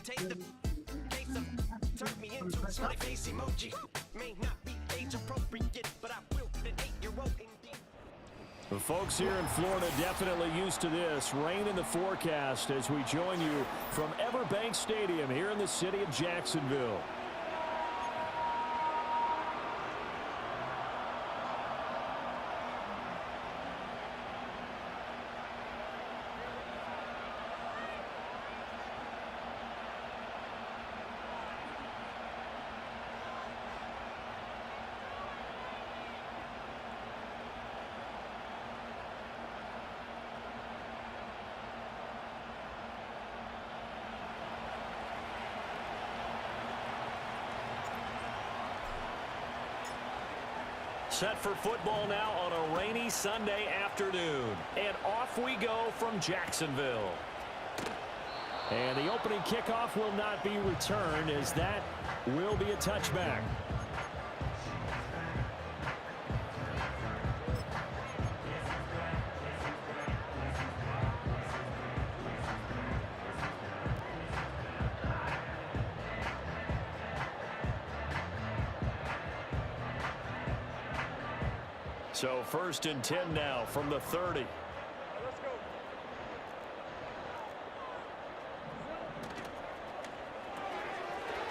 take the case of turn me into a smiley face emoji. May not be age appropriate, but I will fit an 8-year-old indeed. The folks here in Florida definitely used to this. Rain in the forecast as we join you from Everbank Stadium here in the city of Jacksonville. Set for football now on a rainy Sunday afternoon. And off we go from Jacksonville. And the opening kickoff will not be returned, as that will be a touchback. So 1st and 10 now from the 30. Let's go.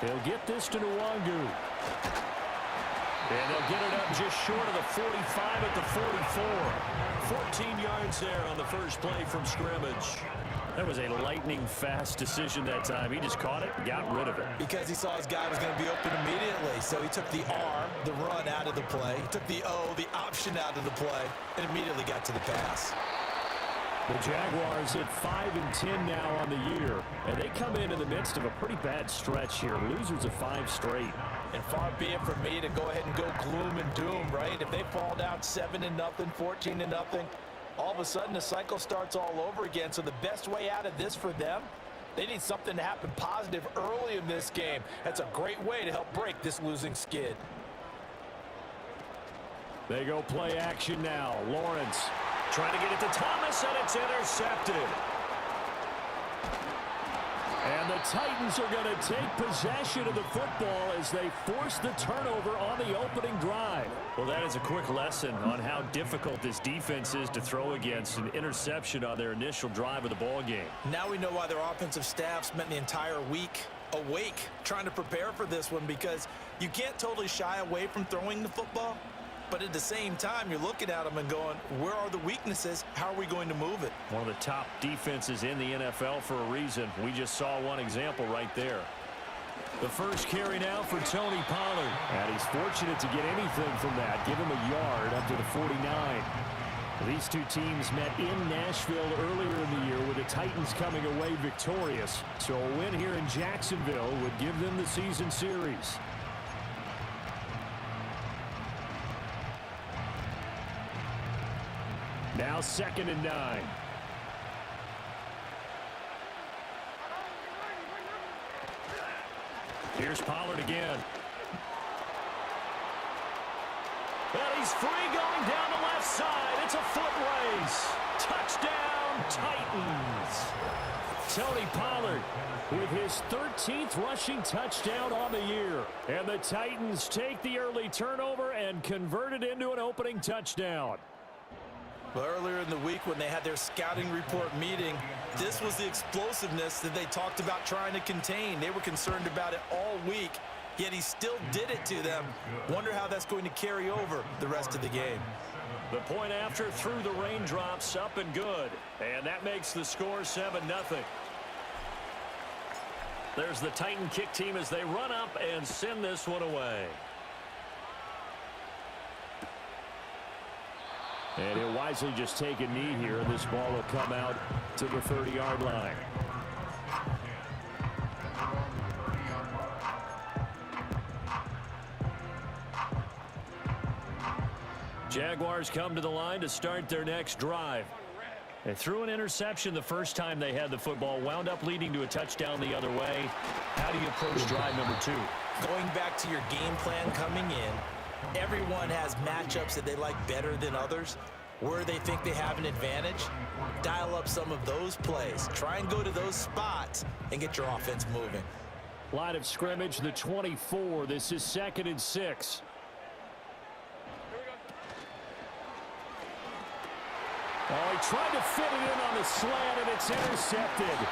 They'll get this to Nwangu. And they'll get it up just short of the 45 at the 44. 14 yards there on the first play from scrimmage. That was a lightning-fast decision that time. He just caught it, got rid of it. Because he saw his guy was going to be open immediately. So he took the R, the run, out of the play. He took the O, the option, out of the play, and immediately got to the pass. The Jaguars at 5 and 10 now on the year. And they come in the midst of a pretty bad stretch here. Losers of 5 straight. And far be it from me to go ahead and go gloom and doom, right? If they fall down 7-0, 14-0, all of a sudden the cycle starts all over again. So the best way out of this for them, they need something to happen positive early in this game. That's a great way to help break this losing skid. They go play action now. Lawrence trying to get it to Thomas, and it's intercepted. And the Titans are going to take possession of the football as they force the turnover on the opening drive. Well, that is a quick lesson on how difficult this defense is to throw against. An interception on their initial drive of the ball game. Now we know why their offensive staff spent the entire week awake trying to prepare for this one, because you can't totally shy away from throwing the football. But at the same time, you're looking at them and going, where are the weaknesses? How are we going to move it? One of the top defenses in the NFL for a reason. We just saw one example right there. The first carry now for Tony Pollard. And he's fortunate to get anything from that. Give him a yard up to the 49. These two teams met in Nashville earlier in the year, with the Titans coming away victorious. So a win here in Jacksonville would give them the season series. Now 2nd and 9. Here's Pollard again. And he's free going down the left side. It's a foot race. Touchdown, Titans. Tony Pollard with his 13th rushing touchdown on the year. And the Titans take the early turnover and convert it into an opening touchdown. Well, earlier in the week when they had their scouting report meeting, this was the explosiveness that they talked about trying to contain. They were concerned about it all week, yet he still did it to them. Wonder how that's going to carry over the rest of the game. The point after through the raindrops, up and good. And that makes the score 7-0. There's the Titan kick team as they run up and send this one away. And he'll wisely just take a knee here, and this ball will come out to the 30-yard line. Jaguars come to the line to start their next drive. They threw an interception the first time they had the football, wound up leading to a touchdown the other way. How do you approach drive number 2? Going back to your game plan coming in, everyone has matchups that they like better than others. where they think they have an advantage, dial up some of those plays. Try and go to those spots and get your offense moving. Line of scrimmage, the 24. This is 2nd and 6. Oh, he tried to fit it in on the slant, and it's intercepted.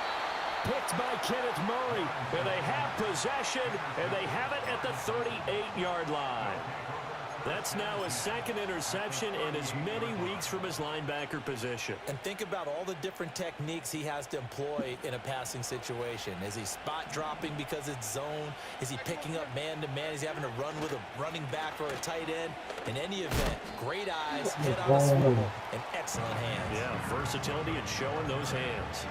Picked by Kenneth Murray. And they have possession, and they have it at the 38-yard line. That's now his 2nd interception in as many weeks from his linebacker position. And think about all the different techniques he has to employ in a passing situation. Is he spot dropping because it's zone? Is he picking up man-to-man? Is he having to run with a running back or a tight end? In any event, great eyes, head on a swivel, and excellent hands. Yeah, versatility and showing those hands.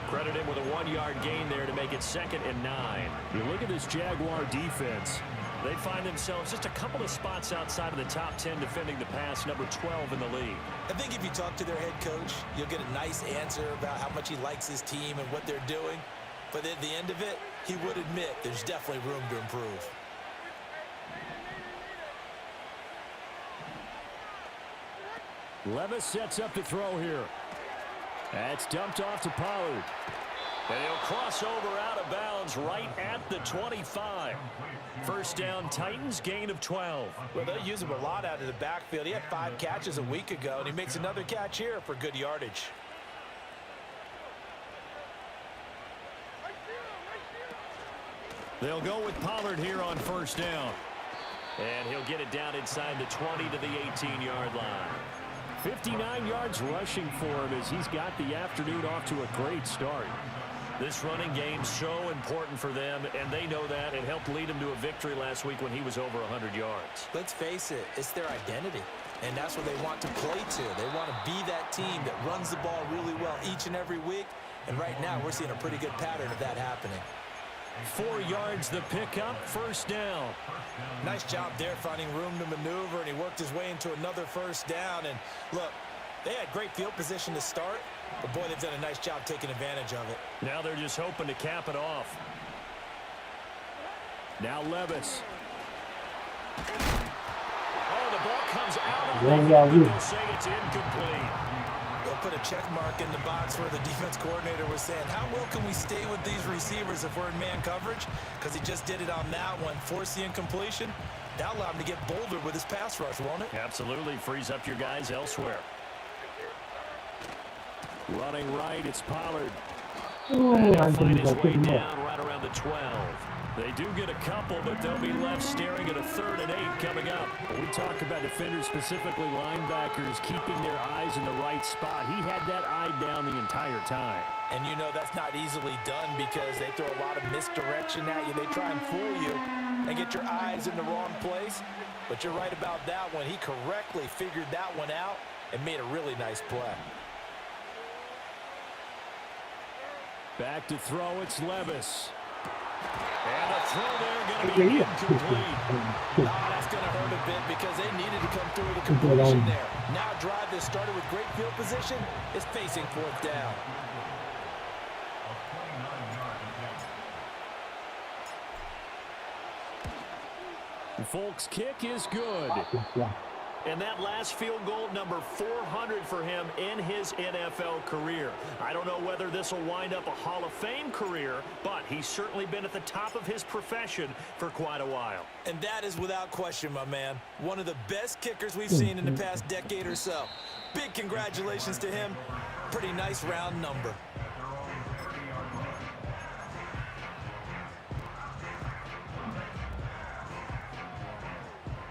Credit him with a 1-yard gain there to make it 2nd and 9. You look at this Jaguar defense. They find themselves just a couple of spots outside of the top 10 defending the pass, number 12 in the league. I think if you talk to their head coach, you'll get a nice answer about how much he likes his team and what they're doing. But at the end of it, he would admit there's definitely room to improve. Levis sets up to throw here. That's dumped off to Pollard. And he'll cross over out of bounds right at the 25. First down, Titans, gain of 12. Well, they'll use him a lot out of the backfield. He had 5 catches a week ago, and he makes another catch here for good yardage. They'll go with Pollard here on first down. And he'll get it down inside the 20 to the 18-yard line. 59 yards rushing for him as he's got the afternoon off to a great start. This running game so important for them, and they know that. It helped lead him to a victory last week when he was over 100 yards. Let's face it, it's their identity, and that's what they want to play to. They want to be that team that runs the ball really well each and every week, and right now we're seeing a pretty good pattern of that happening. 4 yards the pickup, first down. Nice job there finding room to maneuver, and he worked his way into another first down. And look, they had great field position to start, but boy, they've done a nice job taking advantage of it. Now they're just hoping to cap it off. Now Levis. Oh, the ball comes out on the they'll say it's incomplete. They'll put a check mark in the box where the defense coordinator was saying, how well can we stay with these receivers if we're in man coverage? Because he just did it on that one, force the incompletion. That'll allow him to get bolder with his pass rush, won't it? Absolutely, frees up your guys elsewhere. Running right, it's Pollard. And he'll find his way down right around the 12. They do get a couple, but they'll be left staring at a 3rd and 8 coming up. We talk about defenders, specifically linebackers, keeping their eyes in the right spot. He had that eye down the entire time. And you know that's not easily done because they throw a lot of misdirection at you. They try and fool you and get your eyes in the wrong place. But you're right about that one. He correctly figured that one out and made a really nice play. Back to throw, it's Levis. And a throw there going to be incomplete. That's going to hurt a bit because they needed to come through with a completion there. Now a drive that started with great field position is facing 4th down. Folks' kick is good. And that last field goal, number 400 for him in his NFL career. I don't know whether this will wind up a Hall of Fame career, but he's certainly been at the top of his profession for quite a while. And that is without question, my man. One of the best kickers we've seen in the past decade or so. Big congratulations to him. Pretty nice round number.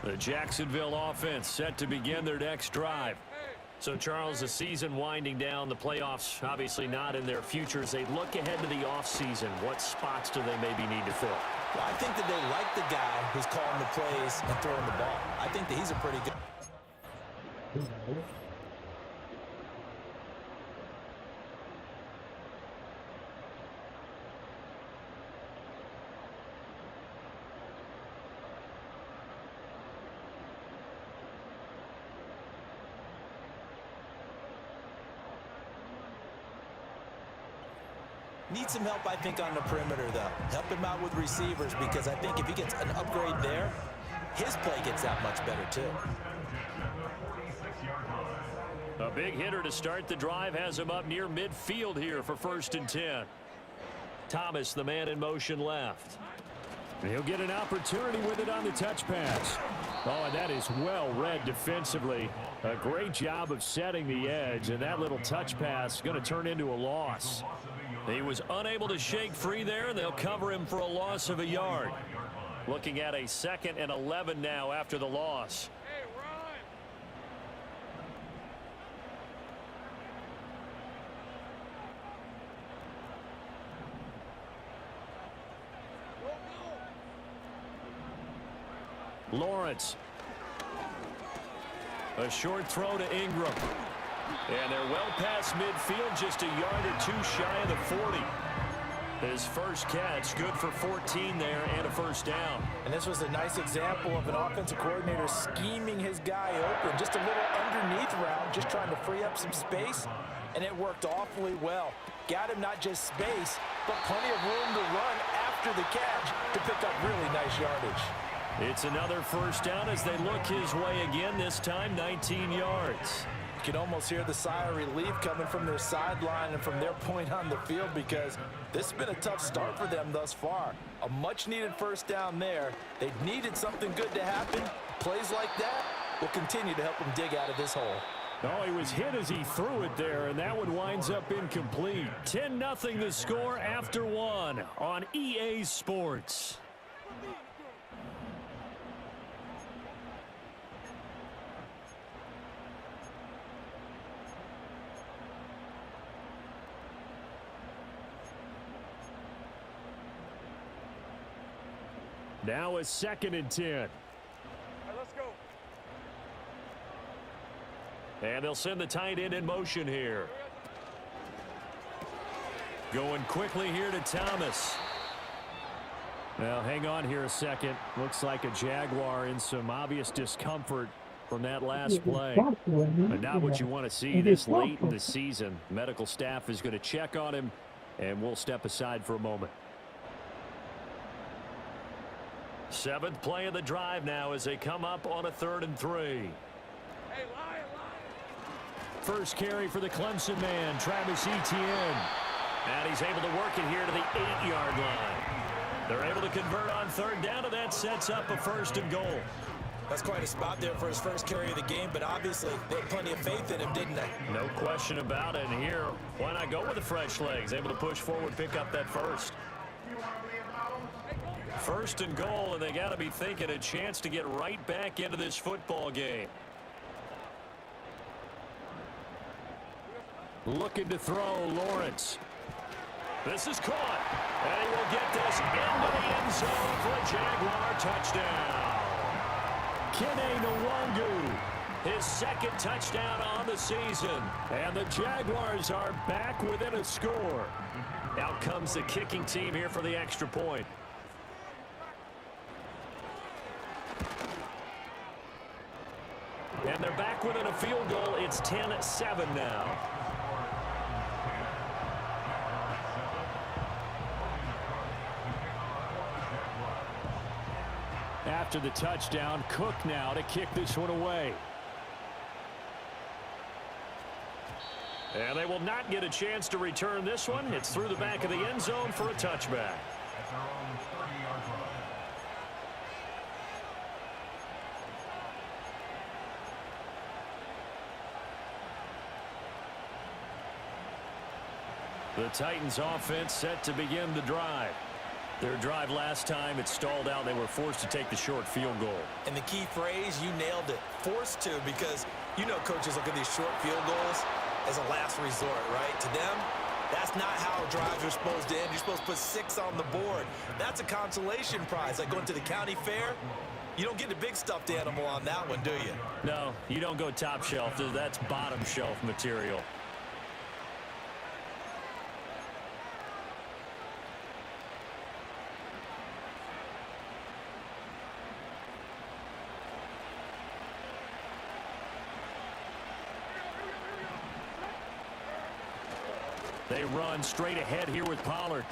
The Jacksonville offense set to begin their next drive. So, Charles, the season winding down, the playoffs obviously not in their futures. They look ahead to the offseason. What spots do they maybe need to fill? Well, I think that they like the guy who's calling the plays and throwing the ball. I think that he's a pretty good... Needs some help, I think, on the perimeter, though. Help him out with receivers because I think if he gets an upgrade there, his play gets that much better, too. A big hitter to start the drive has him up near midfield here for 1st and 10. Thomas, the man in motion left. And he'll get an opportunity with it on the touch pass. Oh, and that is well read defensively. A great job of setting the edge, and that little touch pass is going to turn into a loss. He was unable to shake free there, and they'll cover him for a loss of a yard. Looking at a 2nd and 11 now after the loss. Lawrence. A short throw to Ingram. And they're well past midfield, just a yard or two shy of the 40. His first catch, good for 14 there and a 1st down. And this was a nice example of an offensive coordinator scheming his guy open. Just a little underneath route, just trying to free up some space, and it worked awfully well. Got him not just space, but plenty of room to run after the catch to pick up really nice yardage. It's another 1st down as they look his way again, this time 19 yards. You can almost hear the sigh of relief coming from their sideline and from their point on the field, because this has been a tough start for them thus far. A much-needed 1st down there. They needed something good to happen. Plays like that will continue to help them dig out of this hole. Oh, he was hit as he threw it there, and that one winds up incomplete. 10-0 the score after 1 on EA Sports. Now a 2nd and 10. All right, let's go. And they'll send the tight end in motion here. Going quickly here to Thomas. Now, hang on here a second. Looks like a Jaguar in some obvious discomfort from that last play. But not what you want to see this late in the season. Medical staff is going to check on him, and we'll step aside for a moment. 7th play of the drive now as they come up on a 3rd and 3. Hey, lie. First carry for the Clemson man, Travis Etienne. And he's able to work it here to the 8-yard line. They're able to convert on 3rd down, and that sets up a 1st and goal. That's quite a spot there for his first carry of the game, but obviously they had plenty of faith in him, didn't they? No question about it. And here, why not go with the fresh legs? Able to push forward, pick up that 1st. 1st and goal, and they got to be thinking a chance to get right back into this football game. Looking to throw, Lawrence. This is caught, and he will get this into the end zone for a Jaguar touchdown. Kene Nwangu, his 2nd touchdown on the season, and the Jaguars are back within a score. Out comes the kicking team here for the extra point. And they're back within a field goal. It's 10-7 now. After the touchdown, Cook now to kick this one away. And they will not get a chance to return this one. It's through the back of the end zone for a touchback. The Titans offense set to begin the drive. Their drive last time, it stalled out. They were forced to take the short field goal. And the key phrase, you nailed it. Forced to, because you know coaches look at these short field goals as a last resort, right? To them, that's not how drives are supposed to end. You're supposed to put 6 on the board. That's a consolation prize. Like going to the county fair, you don't get the big stuffed animal on that one, do you? No, you don't go top shelf. That's bottom shelf material. They run straight ahead here with Pollard.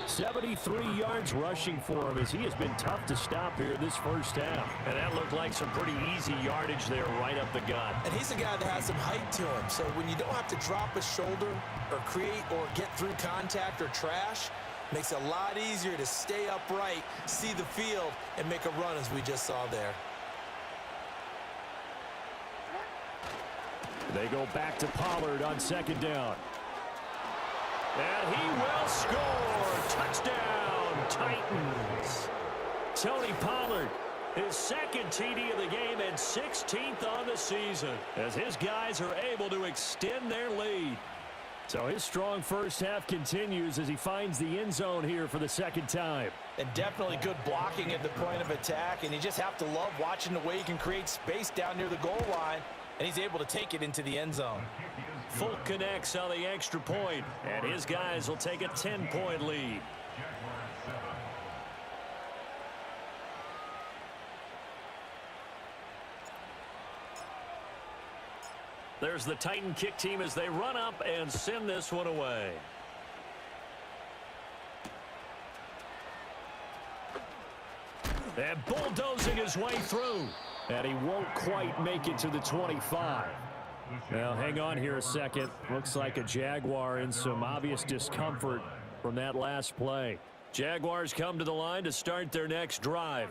73 yards rushing for him as he has been tough to stop here this first half. And that looked like some pretty easy yardage there right up the gut. And he's a guy that has some height to him. So when you don't have to drop a shoulder or create or get through contact or trash, makes it a lot easier to stay upright, see the field, and make a run as we just saw there. They go back to Pollard on second down. And he will score. Touchdown, Titans. Tony Pollard, his second TD of the game and 16th on the season, as his guys are able to extend their lead. So his strong first half continues as he finds the end zone here for the second time. And definitely good blocking at the point of attack, and you just have to love watching the way he can create space down near the goal line, and he's able to take it into the end zone. Fulk connects on the extra point, and his guys will take a 10-point lead. There's the Titan kick team as they run up and send this one away. And bulldozing his way through. And he won't quite make it to the 25. Now, hang on here a second. Looks like a Jaguar in some obvious discomfort from that last play. Jaguars come to the line to start their next drive.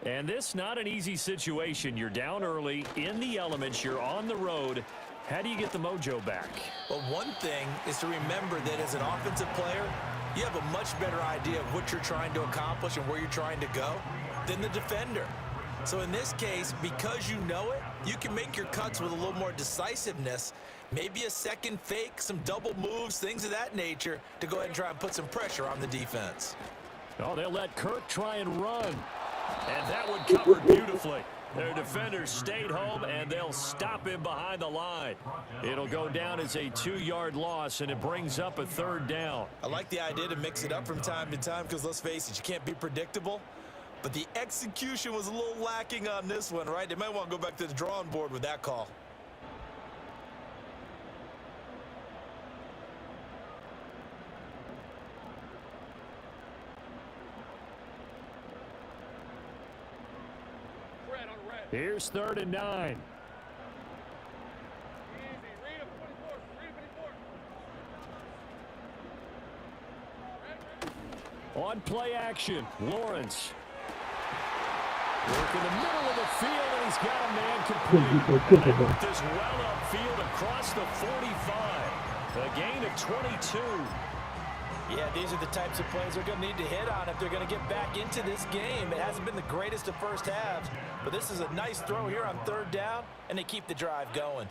And this not an easy situation. You're down early, in the elements, you're on the road. How do you get the mojo back? Well, one thing is to remember that as an offensive player, you have a much better idea of what you're trying to accomplish and where you're trying to go than the defender. So in this case, because you know it, you can make your cuts with a little more decisiveness, maybe a second fake, some double moves, things of that nature, to go ahead and try and put some pressure on the defense. Oh, they'll let Kirk try and run. And that one covered beautifully. Their defenders stayed home, and they'll stop him behind the line. It'll go down as a 2-yard loss, and it brings up a third down. I like the idea to mix it up from time to time because, let's face it, you can't be predictable. But the execution was a little lacking on this one, right? They might want to go back to the drawing board with that call. Here's 3rd and 9. On play action, Lawrence. Work in the middle of the field, and he's got a man complete. This well upfield across the 45. A gain of 22. Yeah, these are the types of plays they're going to need to hit on if they're going to get back into this game. It hasn't been the greatest of first halves, but this is a nice throw here on 3rd down, and they keep the drive going.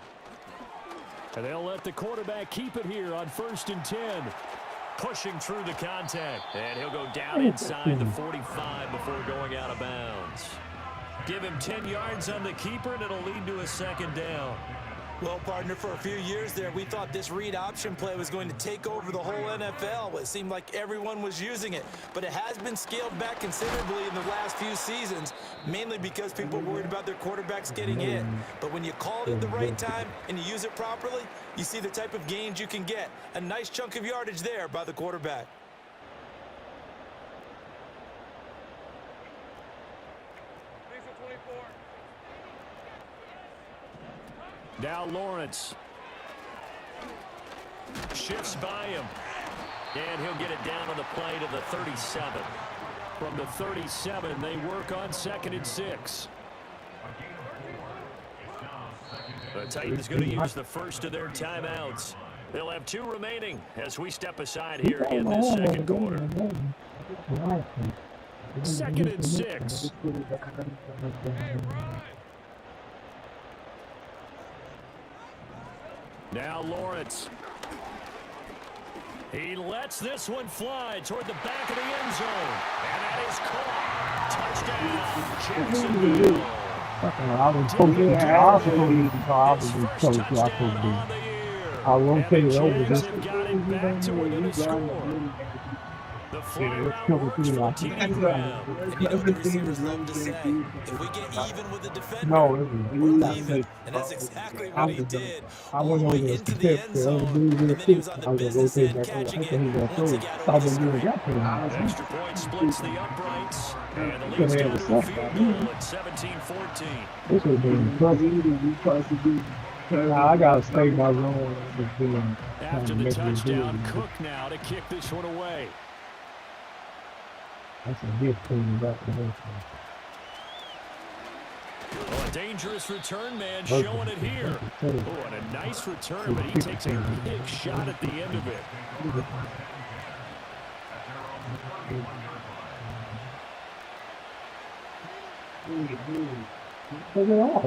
And they'll let the quarterback keep it here on 1st and 10. Pushing through the contact, and he'll go down inside the 45 before going out of bounds. Give him 10 yards on the keeper, and it'll lead to a 2nd down. Well, partner, for a few years there, we thought this read option play was going to take over the whole NFL. It seemed like everyone was using it, but it has been scaled back considerably in the last few seasons, mainly because people were worried about their quarterbacks getting hit. But when you call it at the right time and you use it properly, you see the type of gains you can get. A nice chunk of yardage there by the quarterback. Now Lawrence shifts by him, and he'll get it down on the play to the 37. From the 37, they work on 2nd and 6. The Titans going to use the first of their timeouts. They'll have 2 remaining as we step aside here in this 2nd quarter. 2nd and 6. Now Lawrence. He lets this one fly toward the back of the end zone. And that is caught. Touchdown, Jacksonville. The fly route works for the TD grab. And you know what the receivers love to say? If we get even with the defender, No, we're leaving. And that's exactly what he did. I All the went over way to into the the tip end for other zone. dudes And real then he quick. was on the I was gonna business rotate end back over. I catching think it he got once through. he got Thought over the they really screen. got to him. Extra point splits the uprights. And the Could've lead's had down a to a step field back. goal at 17-14. This would be impressive. Nah, I gotta stay my zone. Just being trying After to the make it touchdown, good. Cook now to kick this one away. That's a gift cleaning back to this. Oh, a dangerous return man showing it here. Oh, and a nice return, but he takes a big shot at the end of it. Look at all.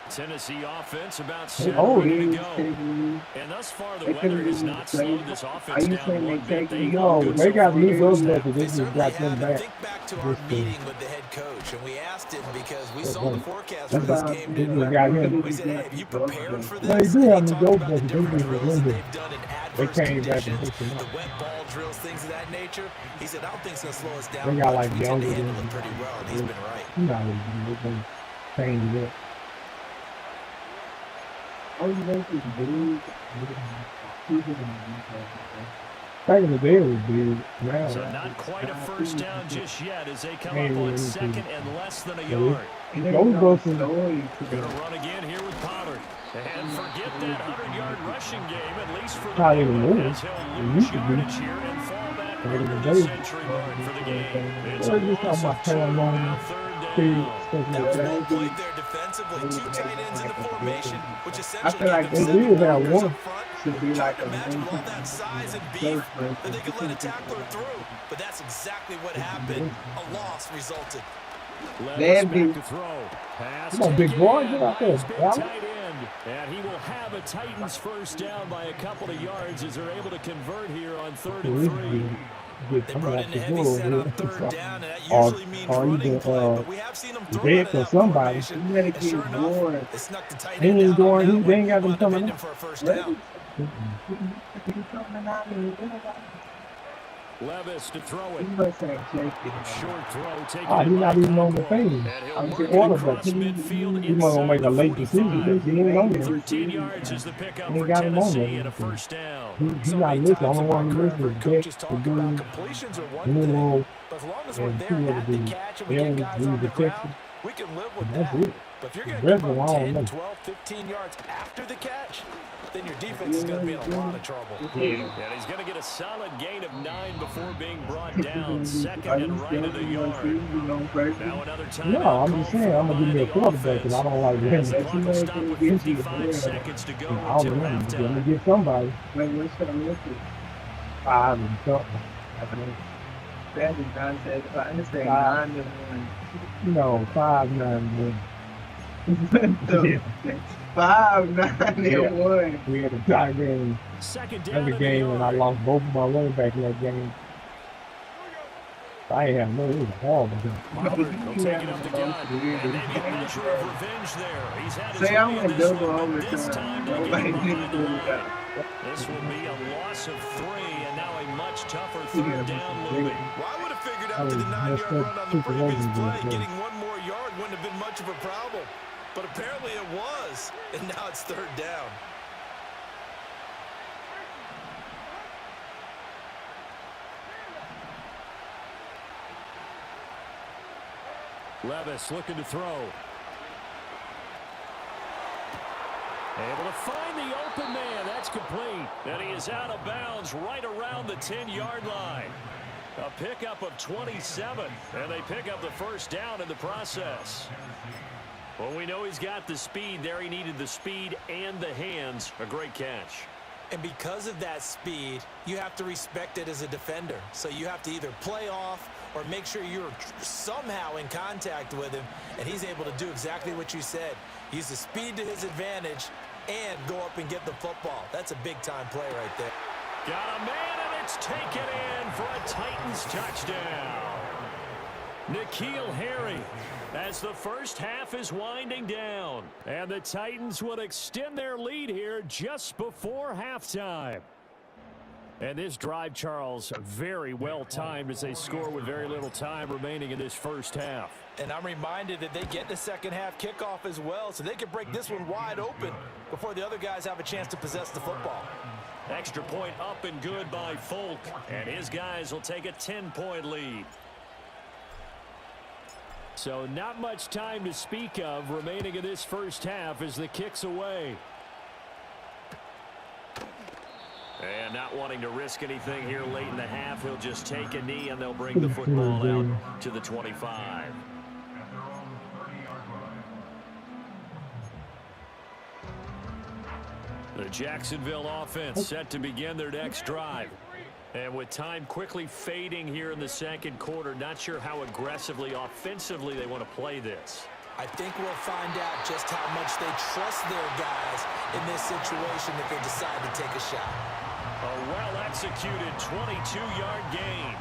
Tennessee offense about They set, old. ready to go. And thus far, the weather has not slowed this offense down one bit. They No, they got new first those half. but They this just certainly got them have. And back. think back to our This meeting with the head coach, and we asked him because we saw the right. forecast for That's this how game, they didn't we? got him. We said, hey, have you prepared for They this? do And have he new talked those about the but they different just drills that remember. they've done in They adverse came back conditions, and picked him the up. wet ball drills, things of that nature. He said, I don't think it's going to slow us down They got much. like We tend to younger handle than it pretty well, and he's been right. you know, they can change it up. Back in the day, it was big. Now, So not quite a first down just yet as they come Hey, up on let me see. second and less than a Yeah. yard. those buses, Going to run again here with Pollard. And forget that 100-yard rushing game, at least for the Not even moment, more. as he'll It lose used to be. yardage here and fall back Back in under the the day. century mark for the game. It's a Well, just loss talking of about 2, telling them now third speed, down. stuff That like was that. well played there defensively. Two tight ends in the formation, which I essentially feel like gave they them 7 did have blockers one. up front. Should be Hard like to a imagine with all that size and beef third that they could let a tackler through. But that's exactly what happened. A loss resulted. Levis back to throw. Pass Come on, big taken boy, in get out by there, his big Allen. tight end. And he will have a Titans first down by a couple of yards as they're able to convert here on 3rd and 3. They brought in a heavy set on 3rd down, and that Or- usually means or running either, play. But we have seen them throw Vic out of or that somebody. formation. And sure enough, they snuck the tight He end ain't out going, on that they ain't got one. them Wound up coming hitting him up. for a first down. Levis to throw it. Short throw taken Ah, in he's by not even on the Conklin. page. And he'll I'm work the it quarterback. across midfield He's gonna make a inside late the decision. 45. He ain't on there. 13 yards is the pickup He for got him on Tennessee there. and a first down. He's So not many listening. times Only in my one who career, listens I've is heard Dick, coaches the talk dude, about completions are one and then thing, little, but as long as and we're two there other at the dudes. catch and we They get only guys do on the the ground, Texas. we can live with That's that. it. But if you're The going to rest give of them, up I don't 10, know. 12, 15 yards after the catch, then your defense is going to be in a lot of trouble. And he's going to get a solid gain of 9 before being brought down. Second and right of the yard. Now another timeout. No, I'm just saying, I'm gonna give me a the quarterback because I don't like As the him. clock will stop with 55 seconds to go I'll until win. Let me halftime. get somebody. 5 and something. No, 5-9-1. 5-9-1. We had a tie game Second down every in the game, and I yard. lost both of my running back in that game. I ain't have no, it was horrible. Pollard will take it up the gut. And maybe a measure of revenge there. He's had his Say I'm way in in this double one, but this overtime. time they get Nobody it did behind the it. line. This will be a loss of 3, and now a much tougher 3rd down looming. Well, I would have figured I out to was the messed 9-yard up run on the super previous legends in play, this game. getting one more yard wouldn't have been much of a problem. But apparently it was, and now it's 3rd down. Levis looking to throw. Able to find the open man. That's complete. And he is out of bounds right around the 10-yard line. A pickup of 27, and they pick up the first down in the process. Well, we know he's got the speed there. He needed the speed and the hands. A great catch. And because of that speed, you have to respect it as a defender. So you have to either play off or make sure you're somehow in contact with him, and he's able to do exactly what you said. Use the speed to his advantage and go up and get the football. That's a big-time play right there. Got a man, and it's taken in for a Titans touchdown. N'Keal Harry, as the first half is winding down. And the Titans will extend their lead here just before halftime. And this drive, Charles, very well timed as they score with very little time remaining in this first half. And I'm reminded that they get the second half kickoff as well, so they can break this one wide open before the other guys have a chance to possess the football. Extra point up and good by Folk, and his guys will take a 10-point lead. So not much time to speak of remaining in this first half as the kick's away. And not wanting to risk anything here late in the half, he'll just take a knee and they'll bring the football out to the 25. The Jacksonville offense set to begin their next drive. And with time quickly fading here in the second quarter, not sure how aggressively, offensively they want to play this. I think we'll find out just how much they trust their guys in this situation if they decide to take a shot. A well-executed 22-yard gain.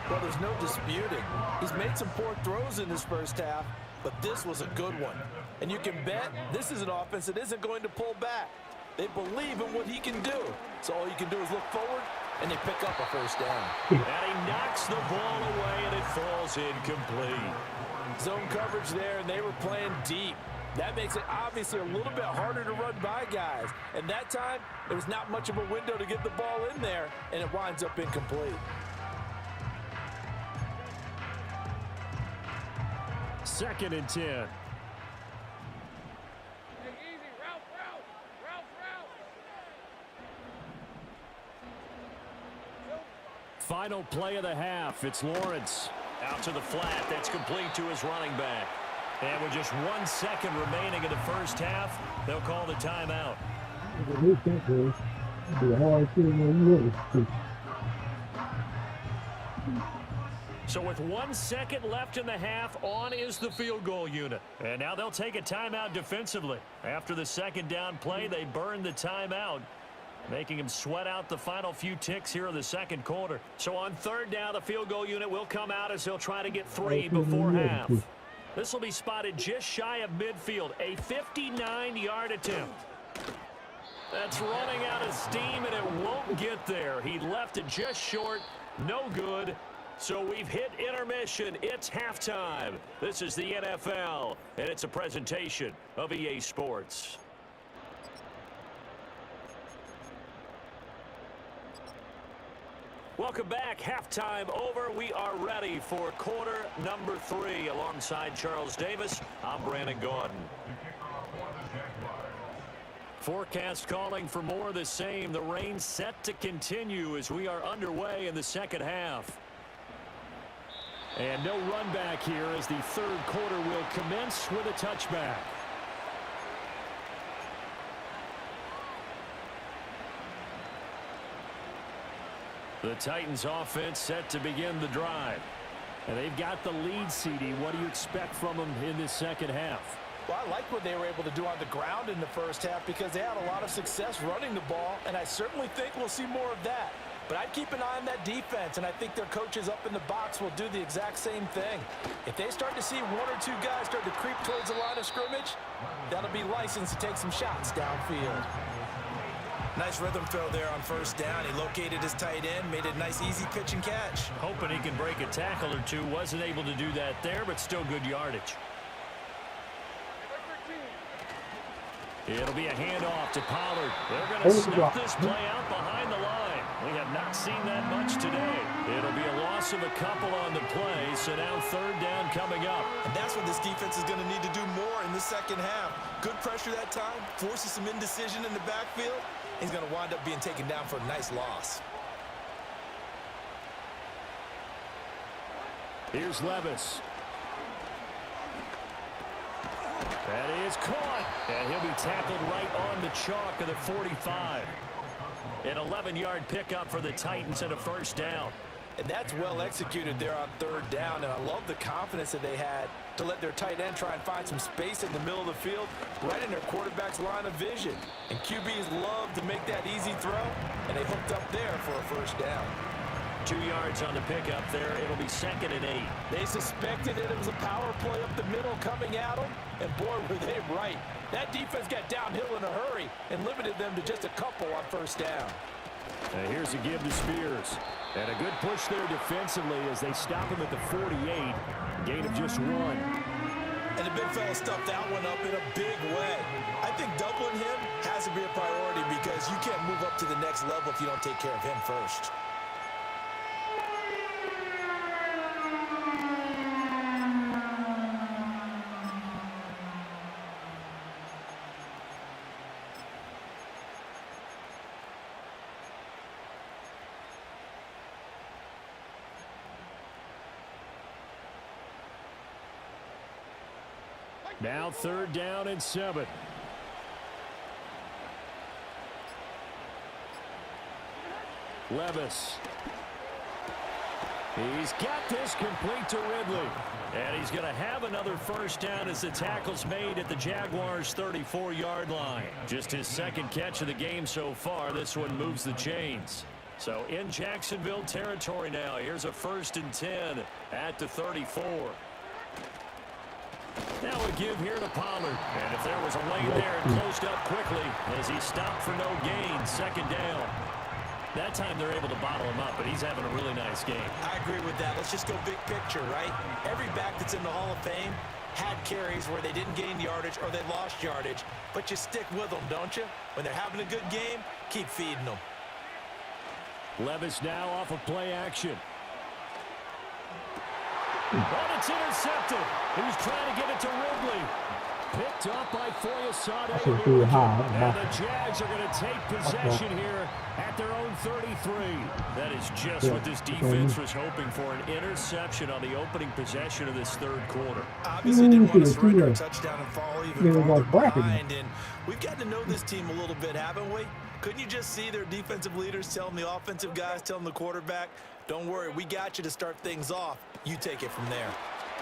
Well, there's no disputing. He's made some poor throws in this first half, but this was a good one. And you can bet this is an offense that isn't going to pull back. They believe in what he can do. So all you can do is look forward, and they pick up a first down. And he knocks the ball away, and it falls incomplete. Zone coverage there, and they were playing deep. That makes it obviously a little bit harder to run by guys. And that time, there was not much of a window to get the ball in there, and it winds up incomplete. Second and 10. Hey, easy. Route. Final play of the half. It's Lawrence. Out to the flat. That's complete to his running back. And with just 1 second remaining in the first half, they'll call the timeout. So with 1 second left in the half, on is the field goal unit. And now they'll take a timeout defensively. After the second down play, they burn the timeout, making him sweat out the final few ticks here in the second quarter. So on third down, the field goal unit will come out as they'll try to get 3 before half. This will be spotted just shy of midfield, a 59-yard attempt. That's running out of steam, and it won't get there. He left it just short, no good. So we've hit intermission. It's halftime. This is the NFL, and it's a presentation of EA Sports. Welcome back. Halftime over. We are ready for quarter number 3. Alongside Charles Davis, I'm Brandon Gordon. Forecast calling for more of the same. The rain set to continue as we are underway in the second half. And no run back here as the third quarter will commence with a touchback. The Titans offense set to begin the drive. And they've got the lead, CD. What do you expect from them in this second half? Well, I like what they were able to do on the ground in the first half because they had a lot of success running the ball, and I certainly think we'll see more of that. But I'd keep an eye on that defense, and I think their coaches up in the box will do the exact same thing. If they start to see 1 or 2 guys start to creep towards the line of scrimmage, that'll be licensed to take some shots downfield. Nice rhythm throw there on first down. He located his tight end, made a nice easy pitch and catch. Hoping he can break a tackle or two. Wasn't able to do that there, but still good yardage. It'll be a handoff to Pollard. They're going to snuff this play out behind the line. We have not seen that much today. It'll be a loss of a couple on the play, so now third down coming up. And that's what this defense is going to need to do more in the second half. Good pressure that time, forces some indecision in the backfield. He's going to wind up being taken down for a nice loss. Here's Levis. That is caught, and he'll be tackled right on the chalk of the 45. An 11-yard pickup for the Titans and a first down. And that's well executed there on third down, and I love the confidence that they had to let their tight end try and find some space in the middle of the field, right in their quarterback's line of vision. And QBs love to make that easy throw, and they hooked up there for a first down. 2 yards on the pickup there. It'll be 2nd and 8. They suspected it was a power play up the middle coming at them, and boy, were they right. That defense got downhill in a hurry and limited them to just a couple on first down. Here's a give to Spears. And a good push there defensively as they stop him at the 48. Gain of just 1. And the big fella stuffed that one up in a big way. I think doubling him has to be a priority because you can't move up to the next level if you don't take care of him first. Now 3rd down and 7. Levis. He's got this complete to Ridley. And he's going to have another first down as the tackle's made at the Jaguars' 34-yard line. Just his 2nd catch of the game so far. This one moves the chains. So in Jacksonville territory now. Here's a 1st and 10 at the 34. Now a give here to Pollard. And if there was a lane there, it closed up quickly as he stopped for no gain. 2nd down. That time they're able to bottle him up, but he's having a really nice game. I agree with that. Let's just go big picture, right? Every back that's in the Hall of Fame had carries where they didn't gain yardage or they lost yardage. But you stick with them, don't you? When they're having a good game, keep feeding them. Levis now off of play action. And it's intercepted. He was trying to get it to Ridley. Picked up by Foyesade. And the Jags are going to take possession here at their own 33. That is just what this defense was hoping for, an interception on the opening possession of this 3rd quarter. Obviously didn't want to surrender a touchdown and fall even farther behind. And we've gotten to know this team a little bit, haven't we? Couldn't you just see their defensive leaders telling the offensive guys, telling the quarterback, don't worry, we got you to start things off. You take it from there.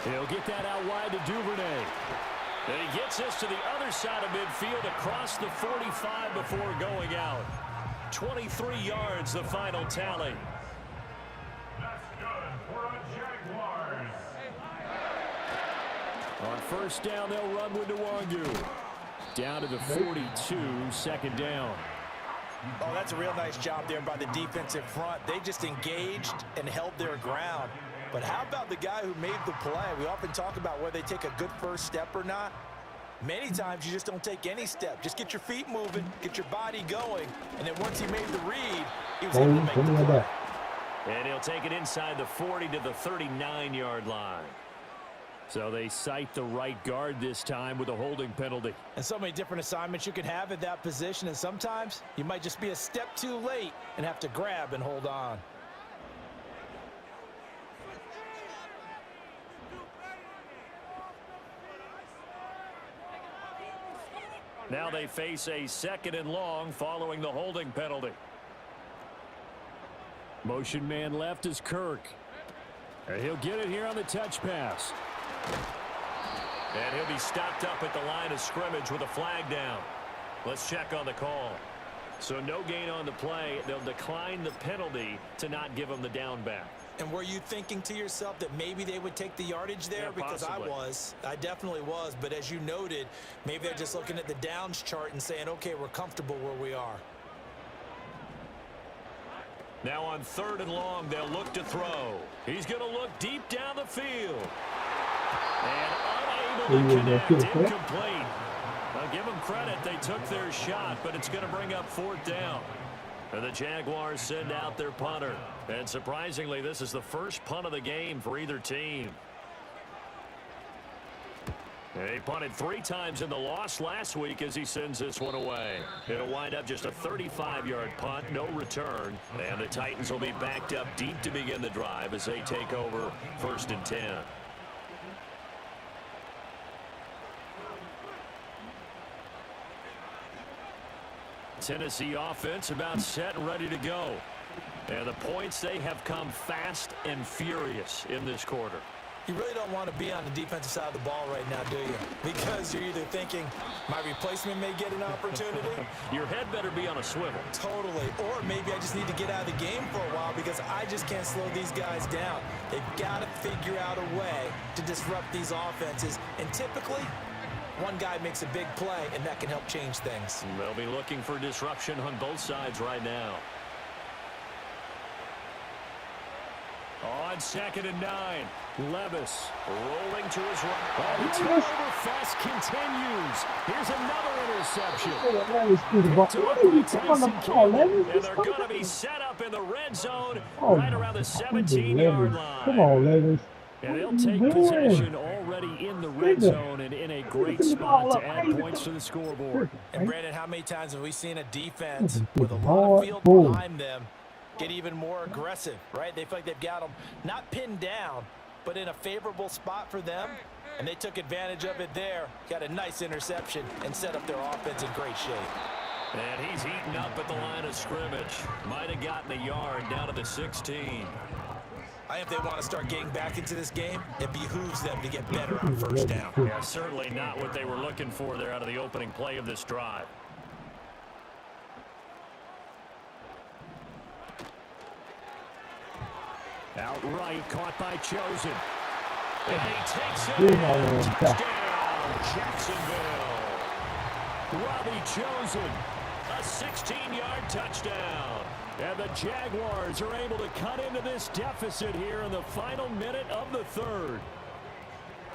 He'll get that out wide to Duvernay. And he gets this to the other side of midfield across the 45 before going out. 23 yards, the final tally. That's good for a Jaguars. On 1st down, they'll run with Nwangu. Down to the 42, 2nd down. Oh, that's a real nice job there by the defensive front. They just engaged and held their ground. But how about the guy who made the play? We often talk about whether they take a good first step or not. Many times you just don't take any step. Just get your feet moving, get your body going, and then once he made the read, he was able to make the play. And he'll take it inside the 40 to the 39-yard line. So they cite the right guard this time with a holding penalty. And so many different assignments you can have at that position, and sometimes you might just be a step too late and have to grab and hold on. Now they face a 2nd and long following the holding penalty. Motion man left is Kirk. And he'll get it here on the touch pass. And he'll be stopped up at the line of scrimmage with a flag down. Let's check on the call. So no gain on the play. They'll decline the penalty to not give him the down back. And were you thinking to yourself that maybe they would take the yardage there? Yeah, because possibly. I definitely was. But as you noted, maybe they're just looking at the downs chart and saying, okay, we're comfortable where we are. Now on 3rd and long, they'll look to throw. He's going to look deep down the field. And unable to connect, incomplete. I'll give them credit. They took their shot, but it's going to bring up 4th down. And the Jaguars send out their punter. And surprisingly, this is the first punt of the game for either team. He punted 3 times in the loss last week as he sends this one away. It'll wind up just a 35-yard punt, no return. And the Titans will be backed up deep to begin the drive as they take over 1st and 10. Tennessee offense about set and ready to go. And the points, they have come fast and furious in this quarter. You really don't want to be on the defensive side of the ball right now, do you? Because you're either thinking, my replacement may get an opportunity. Your head better be on a swivel. Totally. Or maybe I just need to get out of the game for a while because I just can't slow these guys down. They've got to figure out a way to disrupt these offenses. And typically, one guy makes a big play, and that can help change things. They'll be looking for disruption on both sides right now. On 2nd and 9, Levis rolling to his right. Oh, the turnover fest continues. Here's another interception. And they're going to be set up in the red zone right around the 17-yard line. Come on, Levis. And they'll take possession already in the red zone and in a great spot to add points to the scoreboard. And Brandon, how many times have we seen a defense with a lot of field behind them get even more aggressive, right? They feel like they've got them not pinned down, but in a favorable spot for them, and they took advantage of it there. Got a nice interception and set up their offense in great shape. And he's eaten up at the line of scrimmage. Might have gotten a yard down to the 16. If they want to start getting back into this game, it behooves them to get better on first down. Yeah, certainly not what they were looking for there out of the opening play of this drive. Outright caught by Chosen. And he takes it in. Touchdown, Jacksonville. Robbie Chosen, a 16-yard touchdown. And the Jaguars are able to cut into this deficit here in the final minute of the third.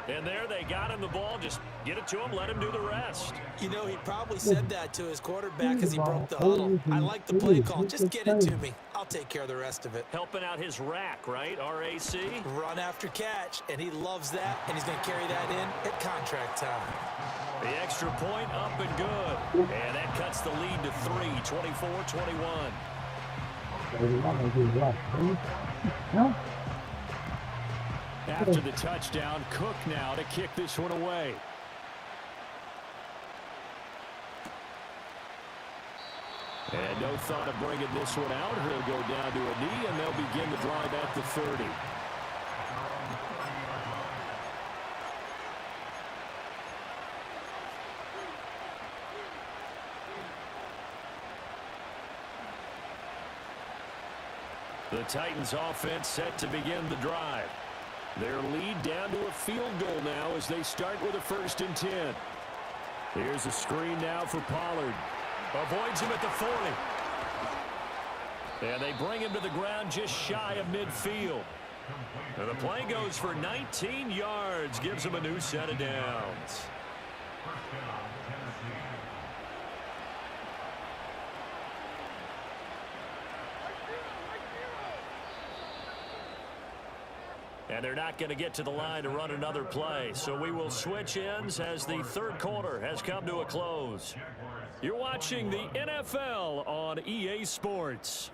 And there they got him the ball. Just get it to him, let him do the rest. You know, he probably said that to his quarterback as he broke the huddle. I like the play call. Just get it to me. I'll take care of the rest of it. Helping out his rack, right? RAC? Run after catch, and he loves that, and he's going to carry that in at contract time. The extra point up and good. And that cuts the lead to 3, 24-21. After the touchdown, Cook now to kick this one away. And no thought of bringing this one out. He'll go down to a knee, and they'll begin the drive at the 30. The Titans offense set to begin the drive. Their lead down to a field goal now as they start with a 1st and 10. Here's a screen now for Pollard. Avoids him at the 40. And they bring him to the ground just shy of midfield. And the play goes for 19 yards. Gives him a new set of downs. And they're not going to get to the line to run another play. So we will switch ends as the third quarter has come to a close. You're watching the NFL on EA Sports.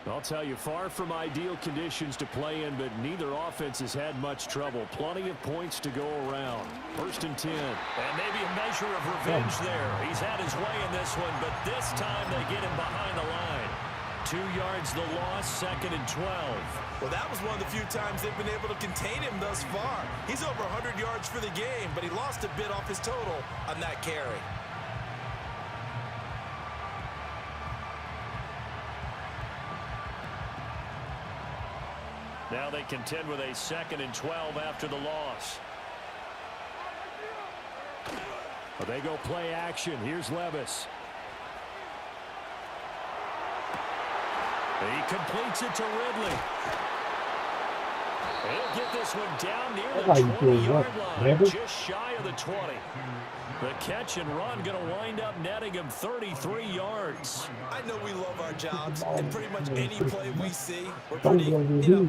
I'll tell you, far from ideal conditions to play in, but neither offense has had much trouble. Plenty of points to go around. 1st and 10. And maybe a measure of revenge there. He's had his way in this one, but this time they get him behind the line. 2 yards the loss, 2nd and 12. Well, that was one of the few times they've been able to contain him thus far. He's over 100 yards for the game, but he lost a bit off his total on that carry. Now they contend with a 2nd and 12 after the loss. Well, they go play action. Here's Levis. He completes it to Ridley. He'll get this one down near the 20-yard line, just shy of the 20. The catch and run going to wind up netting him 33 yards. I know we love our jobs, and pretty much any play we see, we're pretty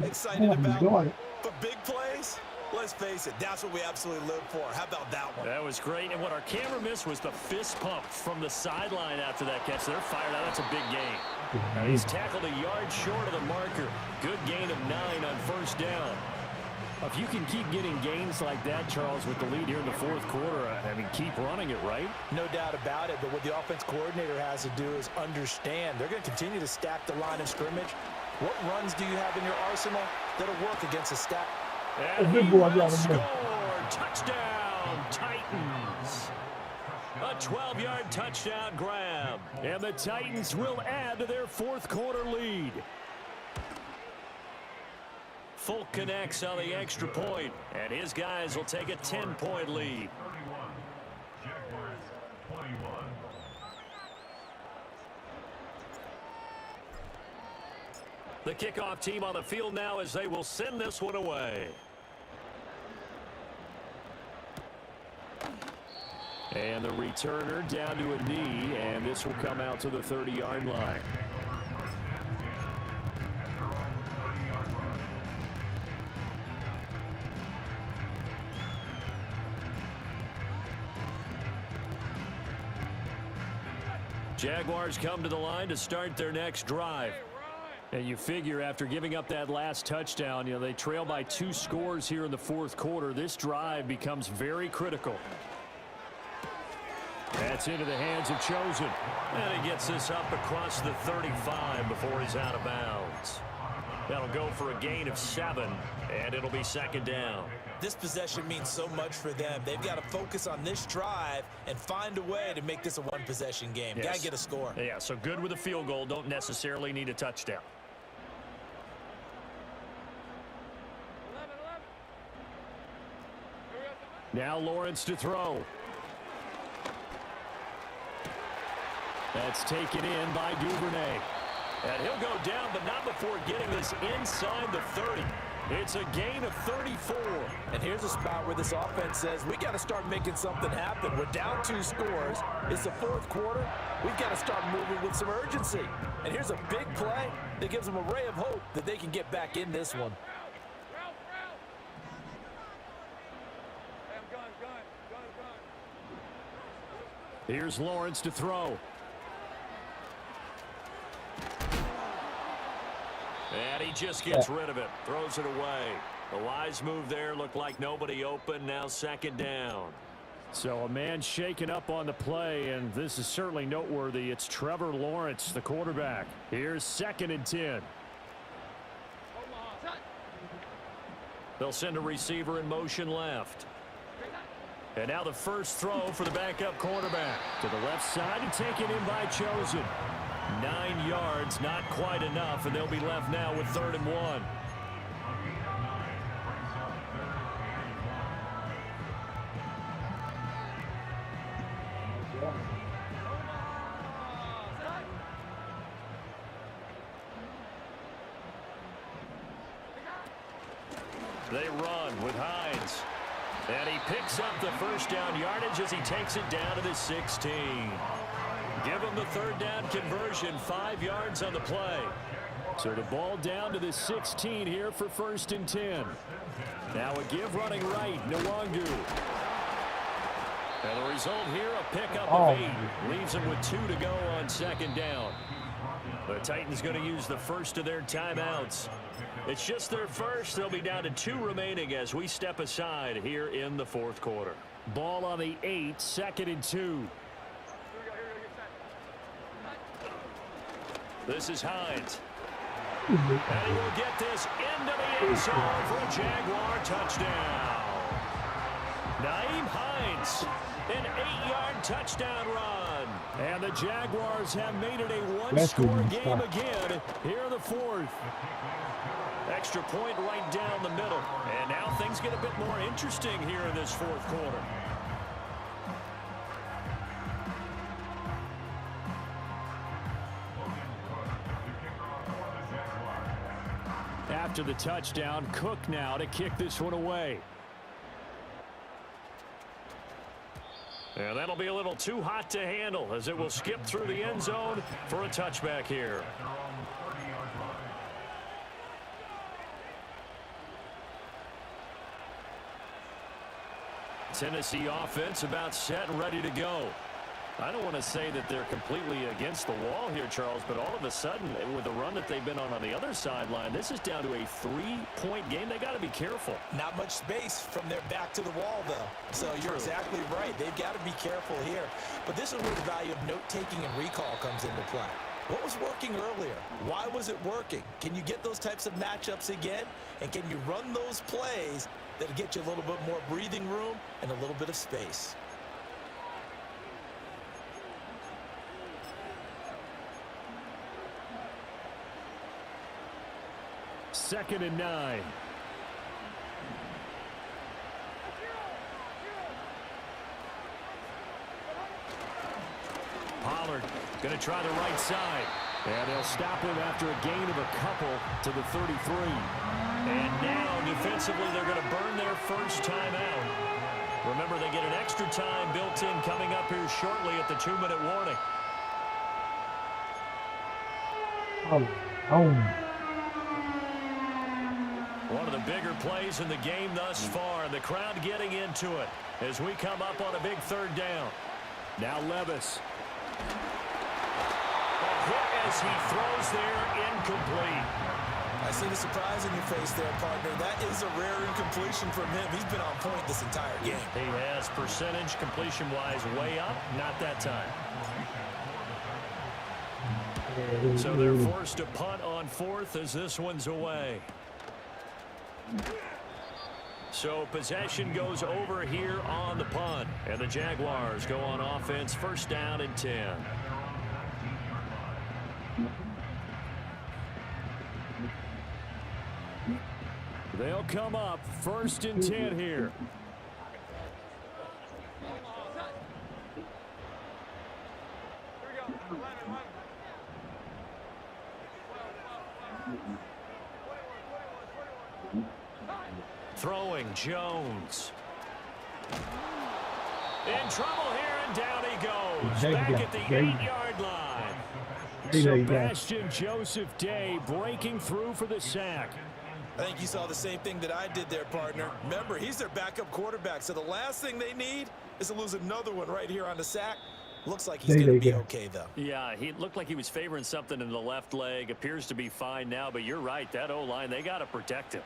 excited about. But big plays, let's face it, that's what we absolutely live for. How about that one? That was great, and what our camera missed was the fist pump from the sideline after that catch. They're fired out. That's a big gain. Now he's tackled a yard short of the marker. Good gain of 9 on 1st down. If you can keep getting gains like that, Charles, with the lead here in the 4th quarter, I mean, keep running it, right? No doubt about it, but what the offense coordinator has to do is understand they're going to continue to stack the line of scrimmage. What runs do you have in your arsenal that'll work against a stack? And he will score. Touchdown, Titans. A 12-yard touchdown grab. And the Titans will add to their 4th quarter lead. Folk connects on the extra point, and his guys will take a 10-point lead. 31. Jaguars 21. The kickoff team on the field now as they will send this one away. And the returner down to a knee, and this will come out to the 30-yard line. Jaguars come to the line to start their next drive. And you figure after giving up that last touchdown, they trail by 2 scores here in the fourth quarter. This drive becomes very critical. That's into the hands of Chosen. And he gets this up across the 35 before he's out of bounds. That'll go for a gain of 7, and it'll be second down. This possession means so much for them. They've got to focus on this drive and find a way to make this a one-possession game. Yes. Got to get a score. Yeah, so good with a field goal. Don't necessarily need a touchdown. 11. Now Lawrence to throw. That's taken in by Duvernay. And he'll go down, but not before getting this inside the 30. It's a gain of 34. And here's a spot where this offense says, we got to start making something happen. We're down 2 scores. It's the fourth quarter. We've got to start moving with some urgency. And here's a big play that gives them a ray of hope that they can get back in this one. Hey, I'm gun. Here's Lawrence to throw. And he just gets rid of it. Throws it away. The wise move there. Looked like nobody open. Now second down. So a man shaken up on the play, and this is certainly noteworthy. It's Trevor Lawrence, the quarterback. Here's 2nd and 10. They'll send a receiver in motion left. And now the first throw for the backup quarterback. To the left side and taken in by Chosen. 9 yards, not quite enough, and they'll be left now with 3rd and 1. They run with Hines. And he picks up the first down yardage as he takes it down to the 16. Give him the 3rd down conversion, 5 yards on the play. So the ball down to the 16 here for 1st and 10. Now a give running right, Nwangu. And the result here, a pickup of 8. Leaves him with 2 to go on 2nd down. The Titans going to use the first of their timeouts. It's just their first. They'll be down to 2 remaining as we step aside here in the 4th quarter. Ball on the 8, 2nd and 2. This is Hines. And he will get this into the end zone for a Jaguar touchdown. Naeem Hines, an 8-yard touchdown run. And the Jaguars have made it a one-score game again here in the 4th. Extra point right down the middle. And now things get a bit more interesting here in this 4th quarter. After the touchdown, Cook now to kick this one away. And that'll be a little too hot to handle as it will skip through the end zone for a touchback here. Tennessee offense about set and ready to go. I don't want to say that they're completely against the wall here, Charles, but all of a sudden, with the run that they've been on the other sideline, this is down to a 3-point game. They got to be careful. Not much space from their back to the wall, though. So you're exactly right. They've got to be careful here. But this is where the value of note-taking and recall comes into play. What was working earlier? Why was it working? Can you get those types of matchups again? And can you run those plays that'll get you a little bit more breathing room and a little bit of space? Second and 9. Pollard going to try the right side. And they'll stop him after a gain of a couple to the 33. And now, defensively, they're going to burn their first timeout. Remember, they get an extra time built in coming up here shortly at the 2-minute warning. One of the bigger plays in the game thus far. The crowd getting into it as we come up on a big third down. Now Levis. A hit as he throws there, incomplete. I see the surprise in your face there, partner. That is a rare incompletion from him. He's been on point this entire game. He has percentage completion-wise way up. Not that time. So they're forced to punt on fourth as this one's away. So possession goes over here on the punt. And the Jaguars go on offense, first down and 10. They'll come up first and 10 here. Throwing Jones. In trouble here, and down he goes. Back at the 8-yard line. Sebastian Joseph Day breaking through for the sack. I think you saw the same thing that I did there, partner. Remember, he's their backup quarterback, so the last thing they need is to lose another one right here on the sack. Looks like he's going to be okay, though. Yeah, he looked like he was favoring something in the left leg. Appears to be fine now, but you're right. That O-line, they got to protect him.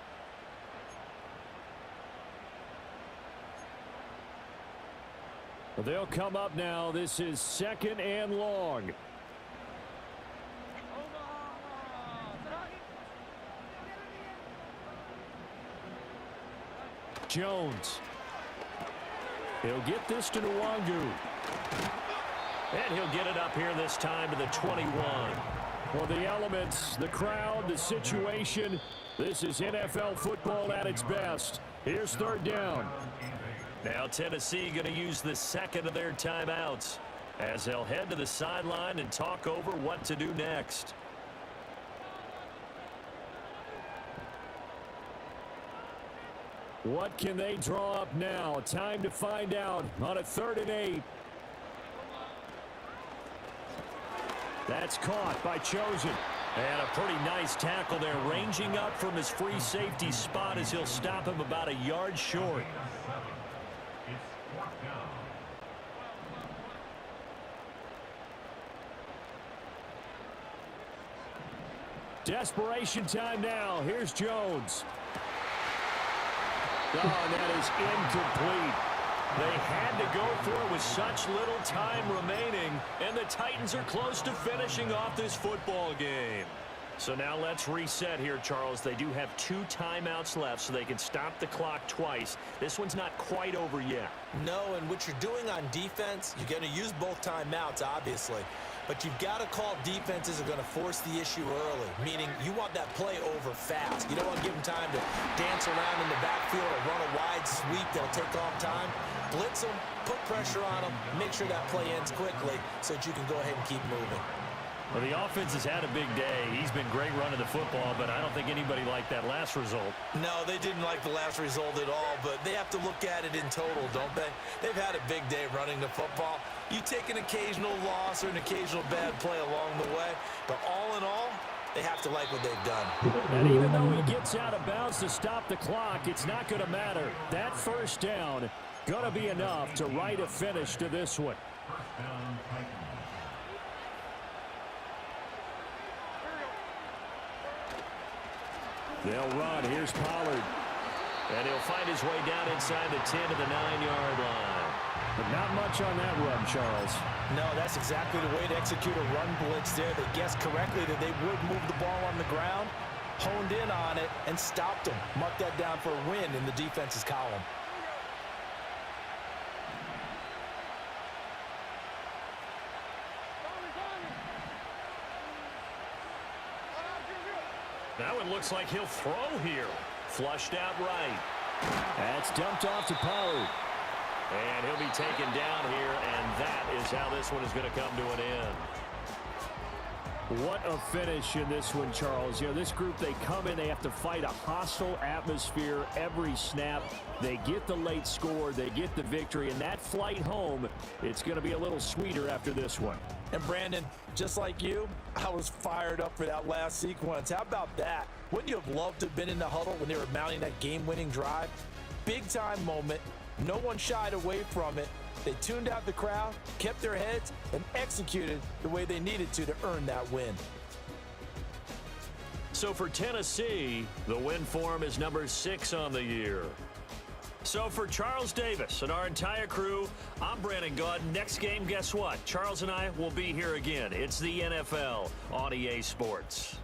They'll come up now. This is second and long. Jones. He'll get this to Nwangu. And he'll get it up here this time to the 21. Well, the elements, the crowd, the situation, this is NFL football at its best. Here's third down. Now Tennessee going to use the second of their timeouts as they'll head to the sideline and talk over what to do next. What can they draw up now? Time to find out on a 3rd and 8. That's caught by Chosen. And a pretty nice tackle there, ranging up from his free safety spot as he'll stop him about a yard short. Desperation time now. Here's Jones. Oh, and that is incomplete. They had to go for it with such little time remaining, and the Titans are close to finishing off this football game. So now let's reset here, Charles. They do have 2 timeouts left, so they can stop the clock twice. This one's not quite over yet. No, and what you're doing on defense, you're going to use both timeouts, obviously. But you've got to call defenses are going to force the issue early, meaning you want that play over fast. You don't want to give them time to dance around in the backfield or run a wide sweep that'll take off time. Blitz them, put pressure on them, make sure that play ends quickly so that you can go ahead and keep moving. Well, the offense has had a big day. He's been great running the football, but I don't think anybody liked that last result. No, they didn't like the last result at all, but they have to look at it in total, don't they? They've had a big day running the football. You take an occasional loss or an occasional bad play along the way, but all in all, they have to like what they've done. And even though he gets out of bounds to stop the clock, it's not going to matter. That first down going to be enough to write a finish to this one. They'll run. Here's Pollard. And he'll find his way down inside the 10 to the 9-yard line. But not much on that run, Charles. No, that's exactly the way to execute a run blitz there. They guessed correctly that they would move the ball on the ground, honed in on it, and stopped them. Mark that down for a win in the defense's column. Now it looks like he'll throw here. Flushed out right. That's dumped off to Pollard. And he'll be taken down here, and that is how this one is going to come to an end. What a finish in this one, Charles. You know, this group, they come in, they have to fight a hostile atmosphere every snap. They get the late score, they get the victory, and that flight home, it's going to be a little sweeter after this one. And Brandon, just like you, I was fired up for that last sequence. How about that? Wouldn't you have loved to have been in the huddle when they were mounting that game-winning drive? Big-time moment. No one shied away from it. They tuned out the crowd, kept their heads, and executed the way they needed to earn that win. So for Tennessee, the win form is number 6 on the year. So for Charles Davis and our entire crew, I'm Brandon Gaud. Next game, guess what? Charles and I will be here again. It's the NFL on EA Sports.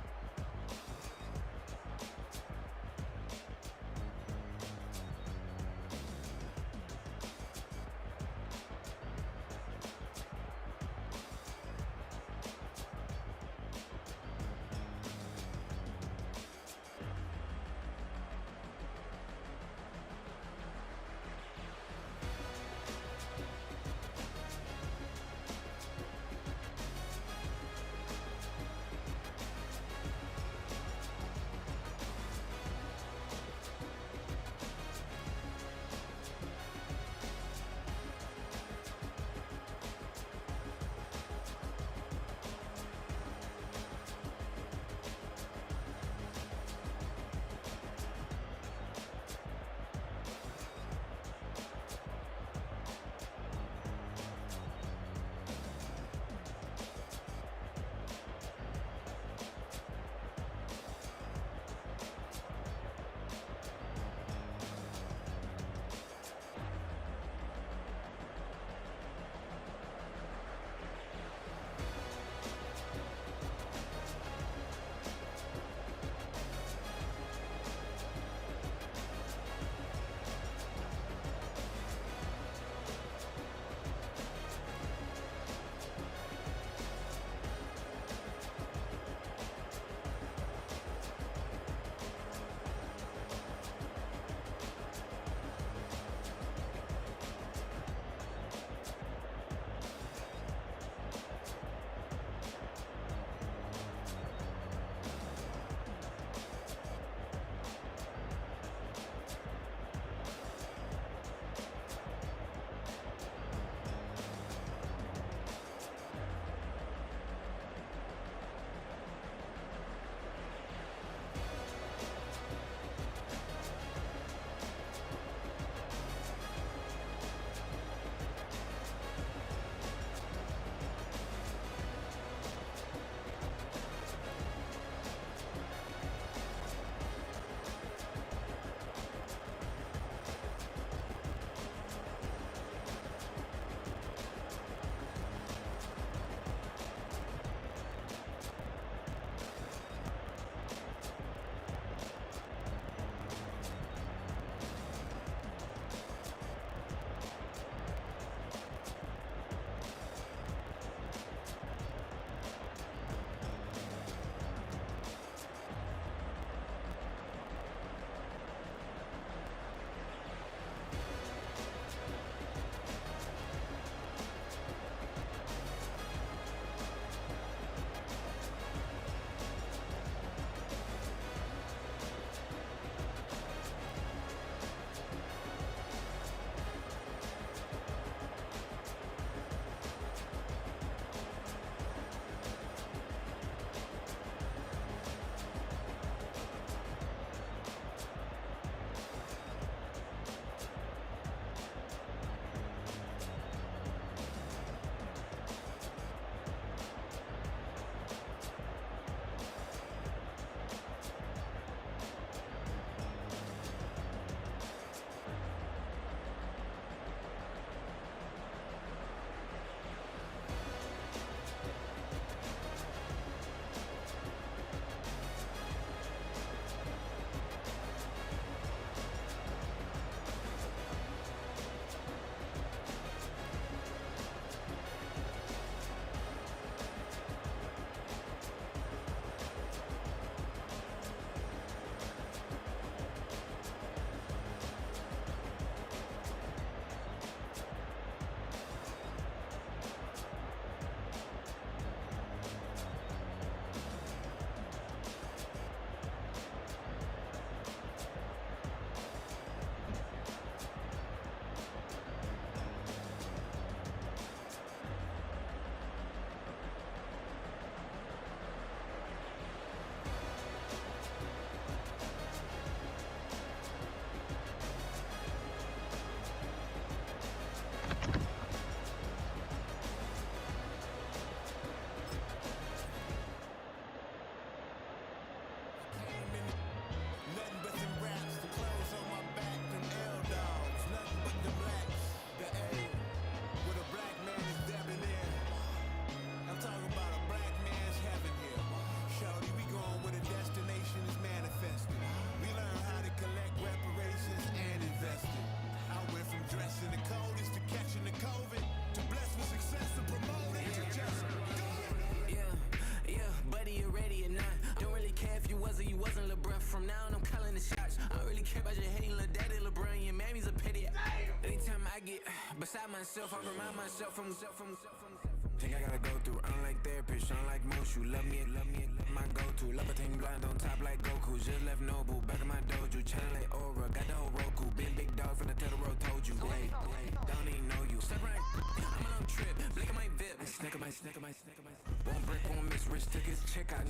Beside myself, I remind myself from. Think I gotta go through, unlike therapist, unlike most. You love me, my go-to. Love a team blind on top like Goku. Just left Noble, back in my dojo. Channel like Aura, got the whole Roku. Big dog from the Tether Road told you. Wait, don't even know you. Step right, I'm on a trip, blink at my VIP. Snicker my. Won't break, won't miss, Rich took his chick out.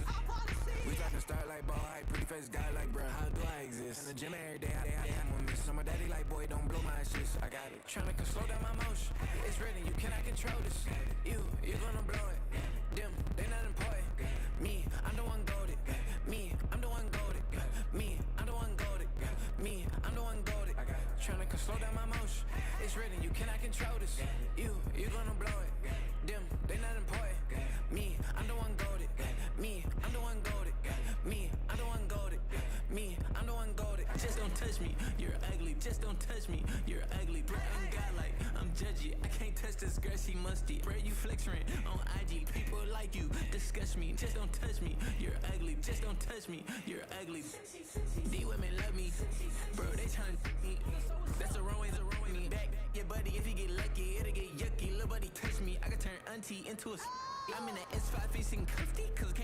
We talking start like ball hype, pretty face guy like bruh. How do I exist? In the gym every day, I'm on miss. So my daddy like, boy, don't blow my shit. I got it. Tryna slow down my motion. It's written, you cannot control this. You gonna blow it. Them, they not important. Me, I'm the one goated. Me, I'm the one goated. Me, I'm the one goated. Me, I'm the one goated. Tryna slow down my motion. It's written, you cannot control this. You gonna blow it. Them, they not important. Me, I'm the one goated. Me, I'm the one goated. Me, I'm the one goated. Me, I'm the one goated. Just don't touch me, you're ugly. Just don't touch me, you're ugly. Bro, I'm godlike, I'm judgy. I can't touch this girl, she musty. Bro, you flexing on IG. People like you disgust me. Just don't touch me, you're ugly. Just don't touch me, you're ugly. These women love me, bro. They tryna me. That's the wrong way to ruin me. Back your buddy, if you get lucky, it'll get yucky. Little buddy touch me, I can turn auntie into a. I'm in the S5 facing cuffy, cause I can't